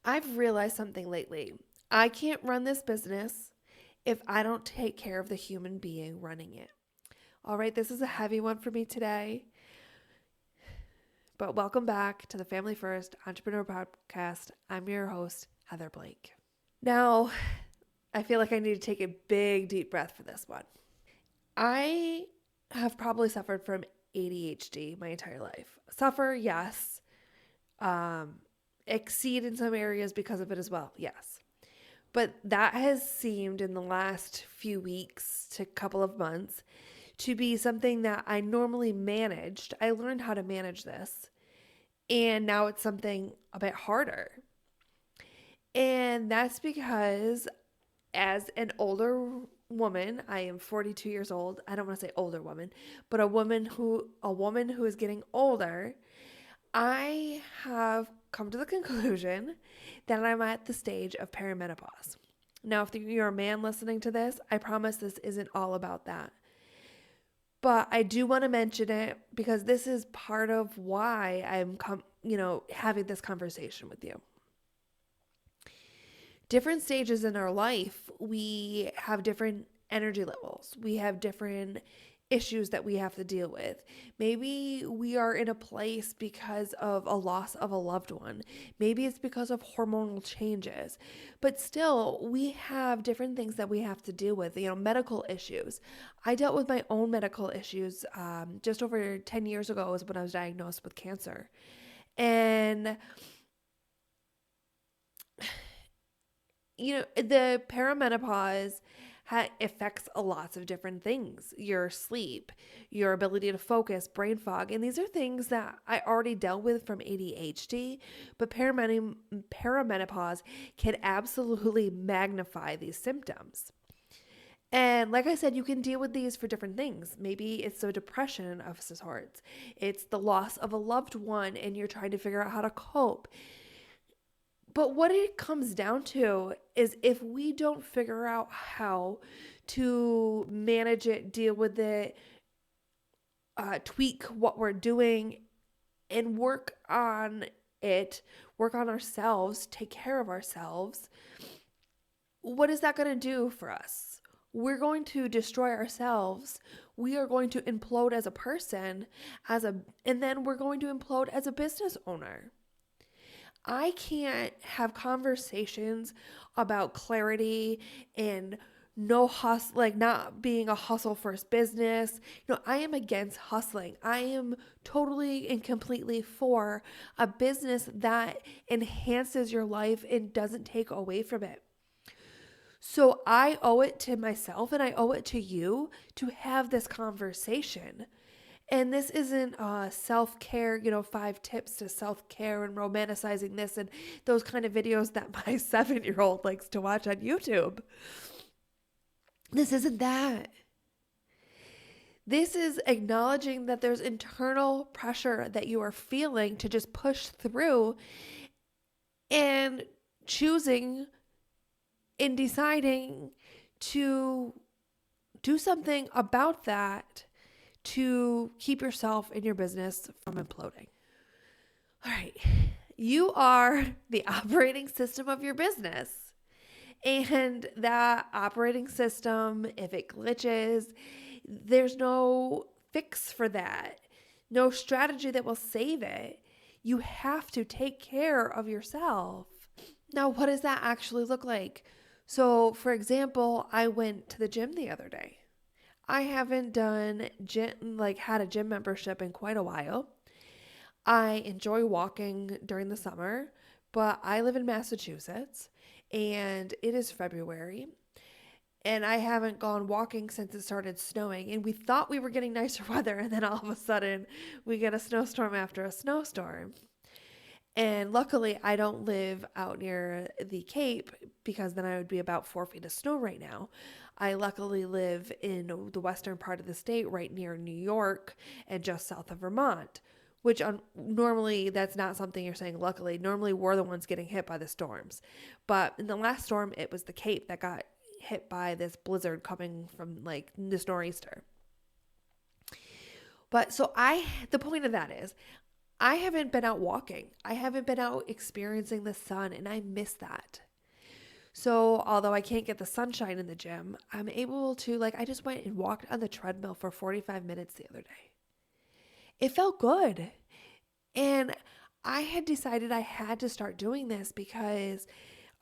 I've realized something lately. I can't run this business if I don't take care of the human being running it. All right, this is a heavy one for me today, but welcome back to the Family First Entrepreneur Podcast. I'm your host, Heather Blake. Now, I feel like I need to take a big, deep breath for this one. I have probably suffered from ADHD my entire life. Suffer, yes. Exceed in some areas because of it as well, yes. But that has seemed in the last few weeks to couple of months to be something that I normally managed. I learned how to manage this, and now it's something a bit harder. And that's because as an older woman, I am 42 years old. I don't want to say older woman, but a woman who is getting older, I have come to the conclusion that I'm at the stage of perimenopause. Now, if you're a man listening to this, I promise this isn't all about that. But I do want to mention it because this is part of why I'm having this conversation with you. Different stages in our life, we have different energy levels. We have different issues that we have to deal with. Maybe we are in a place because of a loss of a loved one. Maybe it's because of hormonal changes. But still, we have different things that we have to deal with, medical issues. I dealt with my own medical issues just over 10 years ago was when I was diagnosed with cancer. And the perimenopause affects a lots of different things. Your sleep, your ability to focus, brain fog. And these are things that I already dealt with from ADHD, but perimenopause can absolutely magnify these symptoms. And like I said, you can deal with these for different things. Maybe it's a depression of sorts. It's the loss of a loved one and you're trying to figure out how to cope. But what it comes down to is if we don't figure out how to manage it, deal with it, tweak what we're doing, and work on it, work on ourselves, take care of ourselves, what is that going to do for us? We're going to destroy ourselves. We are going to implode as a person, and then we're going to implode as a business owner. I can't have conversations about clarity and no hustle, like not being a hustle first business. I am against hustling. I am totally and completely for a business that enhances your life and doesn't take away from it. So I owe it to myself and I owe it to you to have this conversation. And this isn't self-care, 5 tips to self-care and romanticizing this and those kind of videos that my 7-year-old likes to watch on YouTube. This isn't that. This is acknowledging that there's internal pressure that you are feeling to just push through and choosing and deciding to do something about that to keep yourself and your business from imploding. All right. You are the operating system of your business. And that operating system, if it glitches, there's no fix for that. No strategy that will save it. You have to take care of yourself. Now, what does that actually look like? So, for example, I went to the gym the other day. I haven't had a gym membership in quite a while. I enjoy walking during the summer, but I live in Massachusetts and it is February and I haven't gone walking since it started snowing, and we thought we were getting nicer weather, and then all of a sudden we get a snowstorm after a snowstorm. And luckily, I don't live out near the Cape because then I would be about 4 feet of snow right now. I luckily live in the western part of the state right near New York and just south of Vermont, which normally that's not something you're saying luckily. Normally, we're the ones getting hit by the storms. But in the last storm, it was the Cape that got hit by this blizzard coming from like this nor'easter. But so the point of that is, I haven't been out walking. I haven't been out experiencing the sun, and I miss that. So although I can't get the sunshine in the gym, I'm able to, like, I just went and walked on the treadmill for 45 minutes the other day. It felt good. And I had decided I had to start doing this because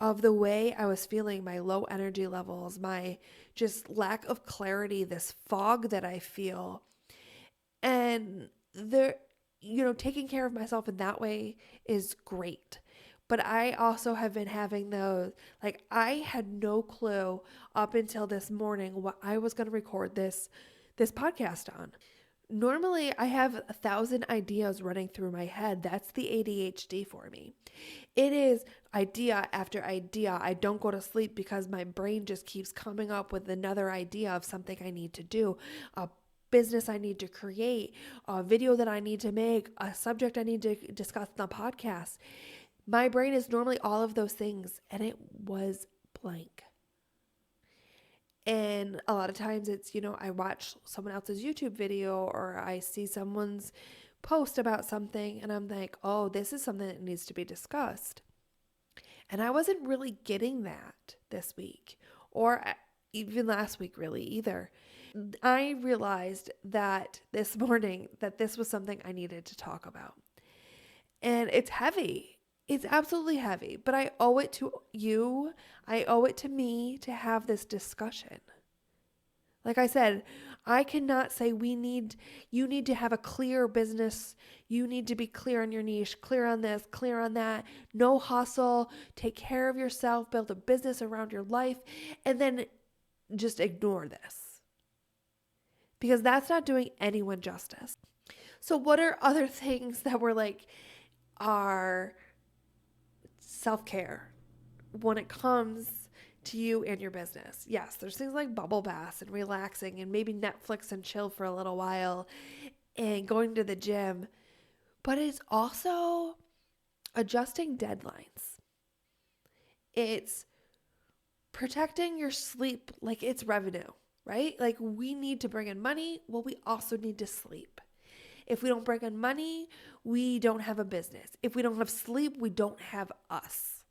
of the way I was feeling, my low energy levels, my just lack of clarity, this fog that I feel. And taking care of myself in that way is great. But I also have been having those, like, I had no clue up until this morning what I was going to record this podcast on. Normally, I have 1,000 ideas running through my head. That's the ADHD for me. It is idea after idea. I don't go to sleep because my brain just keeps coming up with another idea of something I need to do, a business I need to create, a video that I need to make, a subject I need to discuss in the podcast. My brain is normally all of those things, and it was blank. And a lot of times it's, I watch someone else's YouTube video or I see someone's post about something and I'm like, oh, this is something that needs to be discussed. And I wasn't really getting that this week or even last week really either. I realized that this morning that this was something I needed to talk about. And it's heavy. It's absolutely heavy, but I owe it to you. I owe it to me to have this discussion. Like I said, I cannot say you need to have a clear business. You need to be clear on your niche, clear on this, clear on that. No hustle, take care of yourself, build a business around your life, and then just ignore this. Because that's not doing anyone justice. So what are other things that are self-care when it comes to you and your business? Yes, there's things like bubble baths and relaxing and maybe Netflix and chill for a little while and going to the gym, but it's also adjusting deadlines. It's protecting your sleep like it's revenue, right? Like we need to bring in money. Well, we also need to sleep. If we don't bring in money, we don't have a business. If we don't have sleep, we don't have us.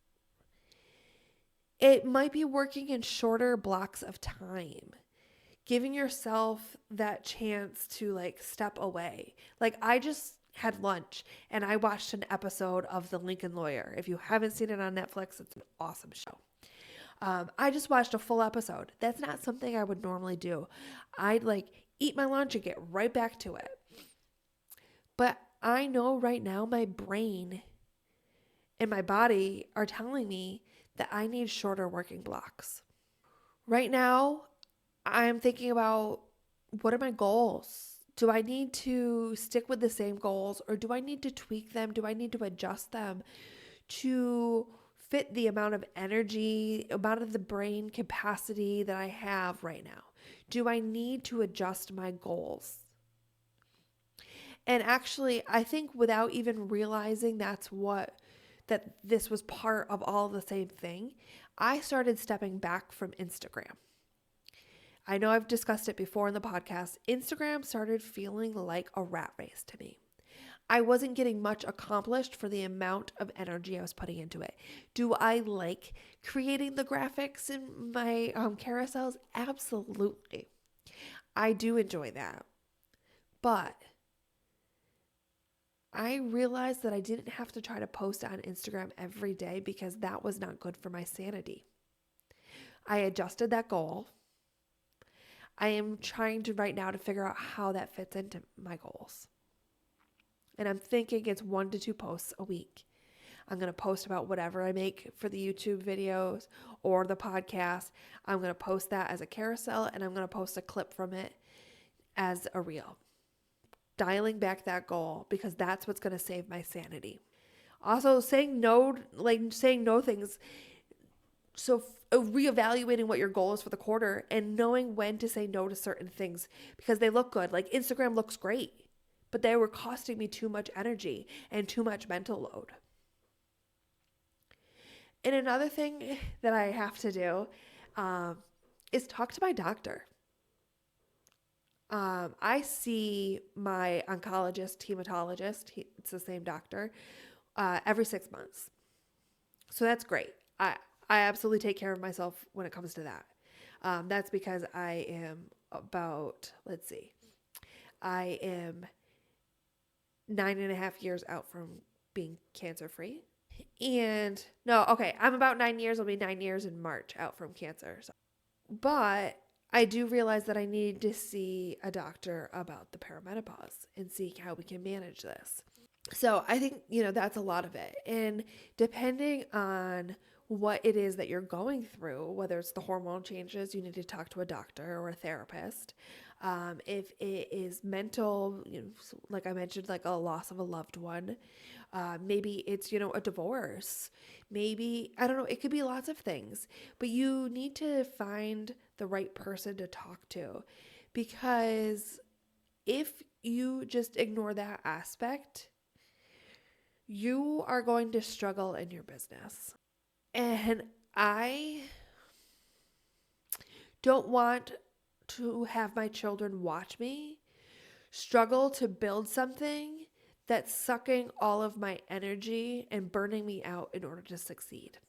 It might be working in shorter blocks of time, giving yourself that chance to step away. Like I just had lunch and I watched an episode of The Lincoln Lawyer. If you haven't seen it on Netflix, it's an awesome show. I just watched a full episode. That's not something I would normally do. I'd eat my lunch and get right back to it. But I know right now my brain and my body are telling me that I need shorter working blocks. Right now, I'm thinking about what are my goals? Do I need to stick with the same goals or do I need to tweak them? Do I need to adjust them to fit the amount of energy, amount of the brain capacity that I have right now? Do I need to adjust my goals? And actually, I think without even realizing that this was part of all the same thing, I started stepping back from Instagram. I know I've discussed it before in the podcast. Instagram started feeling like a rat race to me. I wasn't getting much accomplished for the amount of energy I was putting into it. Do I like creating the graphics in my carousels? Absolutely. I do enjoy that. But I realized that I didn't have to try to post on Instagram every day because that was not good for my sanity. I adjusted that goal. I am trying to right now to figure out how that fits into my goals. And I'm thinking it's 1 to 2 posts a week. I'm going to post about whatever I make for the YouTube videos or the podcast. I'm going to post that as a carousel and I'm going to post a clip from it as a reel. Dialing back that goal because that's what's going to save my sanity. Also saying no things. So reevaluating what your goal is for the quarter and knowing when to say no to certain things because they look good. Like Instagram looks great, but they were costing me too much energy and too much mental load. And another thing that I have to do is talk to my doctor. I see my oncologist, hematologist, it's the same doctor, every 6 months. So that's great. I absolutely take care of myself when it comes to that. That's because I am about, let's see, I am 9.5 years out from being cancer free. And no, okay, I'm about 9 years. I'll be 9 years in March out from cancer. So. But I do realize that I need to see a doctor about the perimenopause and see how we can manage this. So I think, that's a lot of it. And depending on what it is that you're going through, whether it's the hormone changes, you need to talk to a doctor or a therapist. If it is mental, like I mentioned, like a loss of a loved one, maybe it's, a divorce. Maybe, I don't know, it could be lots of things. But you need to find the right person to talk to, because if you just ignore that aspect, you are going to struggle in your business. And I don't want to have my children watch me struggle to build something that's sucking all of my energy and burning me out in order to succeed.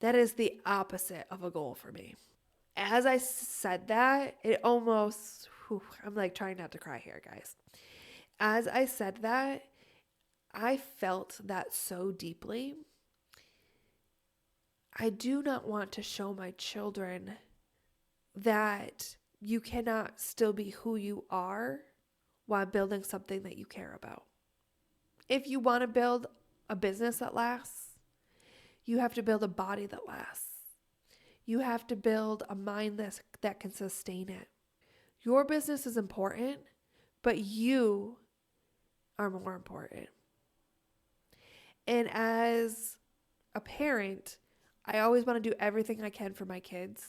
That is the opposite of a goal for me. As I said that, it almost, I'm like trying not to cry here, guys. As I said that, I felt that so deeply. I do not want to show my children that you cannot still be who you are while building something that you care about. If you want to build a business that lasts, you have to build a body that lasts. You have to build a mind that can sustain it. Your business is important, but you are more important. And as a parent, I always want to do everything I can for my kids,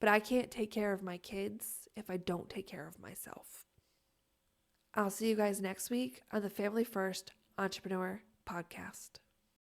but I can't take care of my kids if I don't take care of myself. I'll see you guys next week on the Family First Entrepreneur Podcast.